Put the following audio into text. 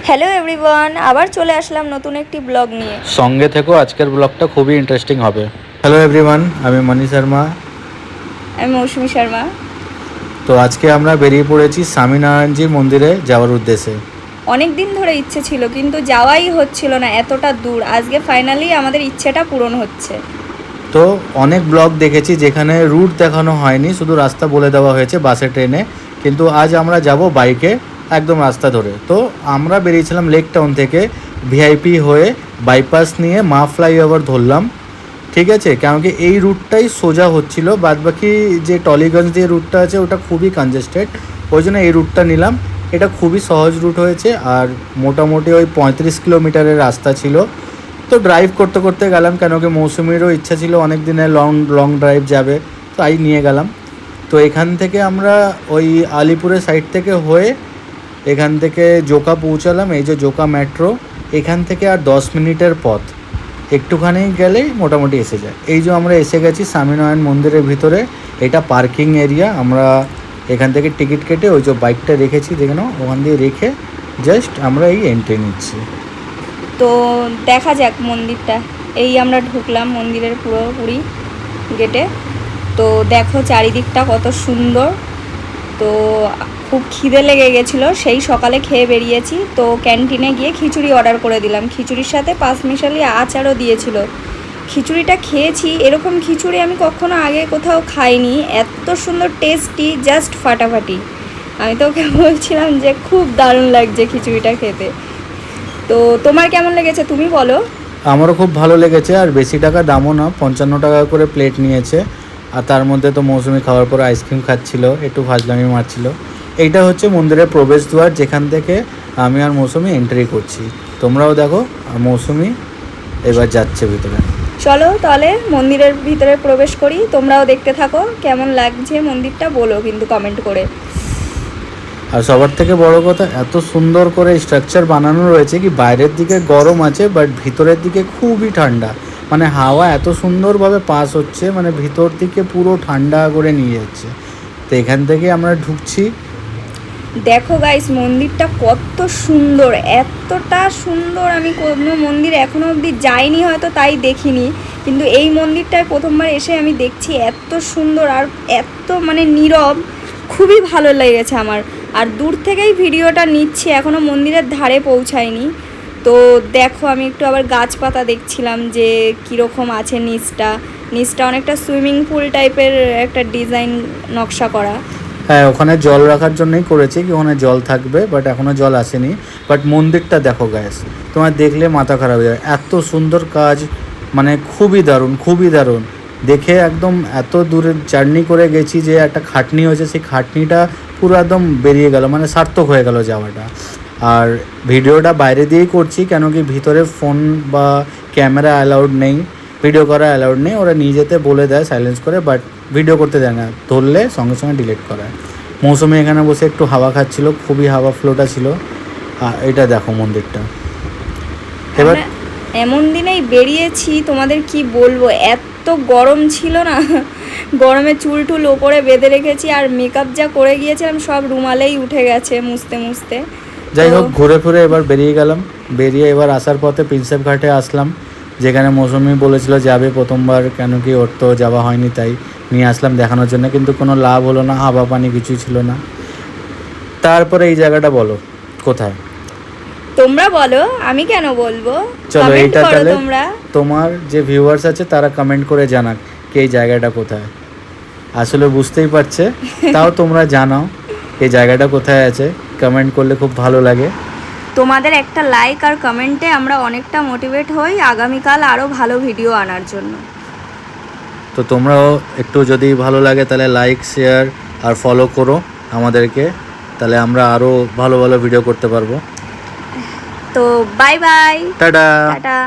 Hello everyone, আবার চলে আসলাম নতুন একটি ব্লগ নিয়ে। সঙ্গে থেকো, আজকের ব্লগটা খুবই ইন্টারেস্টিং হবে। হ্যালো এভরিওয়ান, আমি মনি শর্মা। আমি মৌসুমী শর্মা। তো আজকে আমরা বেরিয়ে পড়েছি স্বামীনারায়ণজি মন্দিরে যাওয়ার উদ্দেশ্যে। অনেক দিন ধরে ইচ্ছে ছিল কিন্তু যাওয়াই হচ্ছিল না, এতটা দূর। আজকে ফাইনালি আমাদের ইচ্ছেটা পূরণ হচ্ছে। তো অনেক ব্লগ দেখেছি যেখানে রুট দেখানো হয়নি, শুধু রাস্তা বলে দেওয়া হয়েছে বাসে ট্রেনে, কিন্তু আজ আমরা যাব বাইকে একদম রাস্তা ধরে। তো আমরা বেরিয়েছিলাম লেক টাউন থেকে, ভিআইপি হয়ে বাইপাস নিয়ে মা ফ্লাইওভার ধরলাম। ঠিক আছে, কেন কি এই রুটটাই সোজা হচ্ছিল, বাদবাকি যে টলিগঞ্জ দিয়ে রুটটা আছে ওটা খুবই কনজেস্টেড, ওই জন্য এই রুটটা নিলাম। এটা খুবই সহজ রুট হয়েছে আর মোটামুটি ওই 35 কিলোমিটারের রাস্তা ছিল। তো ড্রাইভ করতে করতে গেলাম, কেন কি মৌসুমিরও ইচ্ছা ছিল অনেক দিনের লং ড্রাইভ যাবে, তাই নিয়ে গেলাম। তো এখান থেকে আমরা ওই আলিপুরের সাইড থেকে হয়ে এখান থেকে জোকা পৌঁছালাম। এই যে জোকা মেট্রো, এখান থেকে আর 10 মিনিটের পথ, একটুখানি গেলেই মোটামুটি এসে যায়। এই যে আমরা এসে গেছি স্বামীনারায়ণ মন্দিরের ভিতরে, এটা পার্কিং এরিয়া। আমরা এখান থেকে টিকিট কেটে ওই যে বাইকটা রেখেছি দেখে নাও, ওখান দিয়ে রেখে জাস্ট আমরা এই এন্ট্রি নিচ্ছি। তো দেখা যাক মন্দিরটা। এই আমরা ঢুকলাম মন্দিরের পুরোপুরি গেটে। তো দেখো চারিদিকটা কত সুন্দর। তো খুব খিদে লেগে গেছিলো, সেই সকালে খেয়ে বেরিয়েছি। তো ক্যান্টিনে গিয়ে খিচুড়ি অর্ডার করে দিলাম, খিচুড়ির সাথে পাঁচমিশালি আচারও দিয়েছিল। খিচুড়িটা খেয়েছি, এরকম খিচুড়ি আমি কখনো আগে কোথাও খাইনি, এত সুন্দর টেস্টি, জাস্ট ফাটাফাটি। আমি তো ওকে বলছিলাম যে খুব দারুণ লাগছে খিচুড়িটা খেতে। তো তোমার কেমন লেগেছে তুমি বলো। আমারও খুব ভালো লেগেছে, আর বেশি টাকা দামও না, 55 টাকা করে প্লেট নিয়েছে। আর তার মধ্যে তো মৌসুমি খাওয়ার পর আইসক্রিম খাচ্ছিল, একটু ফাজলামি মারছিল। এইটা হচ্ছে মন্দিরের প্রবেশদ্বার, যেখান থেকে আমি আর মৌসুমি এন্ট্রি করছি। তোমরাও দেখো, আর মৌসুমি এবার যাচ্ছে ভিতরে। চলো তাহলে মন্দিরের ভিতরে প্রবেশ করি, তোমরাও দেখতে থাকো কেমন লাগছে মন্দিরটা, বলো কিন্তু কমেন্ট করে। আর সবার থেকে বড় কথা, এত সুন্দর করে স্ট্রাকচার বানানো রয়েছে কি বাইরের দিকে গরম আছে, বাট ভিতরের দিকে খুবই ঠান্ডা। মানে হাওয়া এত সুন্দরভাবে পাস হচ্ছে, মানে ভিতর দিকে পুরো ঠান্ডা করে নিয়ে যাচ্ছে। তো এখান থেকে আমরা ঢুকছি। দেখো গাইস, মন্দিরটা কত সুন্দর, এতটা সুন্দর আমি কোনো মন্দির এখনো অবধি যাইনি, হয়তো তাই দেখিনি, কিন্তু এই মন্দিরটায় প্রথমবার এসে আমি দেখছি এত সুন্দর আর এত মানে নীরব, খুবই ভালো লেগেছে আমার। আর দূর থেকেই ভিডিওটা নিচ্ছি, এখনও মন্দিরের ধারে পৌঁছায়নি। তো দেখো আমি একটু আবার গাছপাতা দেখছিলাম যে কীরকম আছে নিচটা অনেকটা সুইমিং পুল টাইপের একটা ডিজাইন নকশা করা। হ্যাঁ, ওখানে জল রাখার জন্যই করেছি, কি ওখানে জল থাকবে, বাট এখনও জল আসেনি। বাট মন্দিরটা দেখো গ্যাস, তোমার দেখলে মাথা খারাপ হয়ে যাবে, এত সুন্দর কাজ, মানে খুবই দারুণ, খুবই দারুণ। দেখে একদম এত দূরে জার্নি করে গেছি যে একটা খাটনি হয়েছে, সেই খাটনিটা পুরো একদম বেরিয়ে গেল, মানে সার্থক হয়ে গেল যাওয়াটা। আর ভিডিওটা বাইরে দিয়েই করছি, কেন কি ভিতরে ফোন বা ক্যামেরা অ্যালাউড নেই, ভিডিও করা অ্যালাউড নেই। ওরা নিয়ে যেতে বলে দেয় সাইলেন্স করে, বাট ভিডিও করতে দেয় না, ধরলে সঙ্গে সঙ্গে ডিলিট করায়। মৌসুমি এখানে বসে একটু হাওয়া খাচ্ছিল, খুবই হাওয়া ফ্লোটা ছিল। এটা দেখো মন্দিরটা। এবার এমন দিনেই বেরিয়েছি, তোমাদের কি বলবো, এত গরম ছিল না, গরমে চুল টুল ওপরে বেঁধে রেখেছি, আর মেকআপ যা করে গিয়েছিলাম সব রুমালেই উঠে গেছে মুছতে মুছতে। যাই হোক, ঘুরে ফিরে এবার বেরিয়ে গেলাম। বেরিয়ে এবার আসার পথে প্রিন্সেপ ঘাটে আসলাম, যেখানে মৌসুমি বলেছিল যাবে প্রথমবার, কেন কি ওর তো যাওয়া হয়নি, তাই নিয়ে আসলাম দেখানোর জন্য, কিন্তু কোনো লাভ হলো না, হাওয়া পানি কিছুই ছিল না। তারপরে এই জায়গাটা বলো কোথায়? তোমরা বলো, আমি কেন বলবো, চলো কমেন্ট এইটা করো তাহলে তোমরা। তোমার যে ভিউয়ার্স আছে তারা কমেন্ট করে জানাক কি এই জায়গাটা কোথায়। আসলে বুঝতেই পারছে, তাও তোমরা জানাও এই জায়গাটা কোথায় আছে, কমেন্ট করলে খুব ভালো লাগে। তোমাদের একটা লাইক আর কমেন্টে আমরা অনেকটা মোটিভেট হই আগামীকাল আরও ভালো ভিডিও আনার জন্য। তো তোমরাও একটু যদি ভালো লাগে তাহলে লাইক, শেয়ার আর ফলো করো আমাদেরকে, তাহলে আমরা আরও ভালো ভালো ভিডিও করতে পারবো। তো বাই বাই, টাটা। টাটা।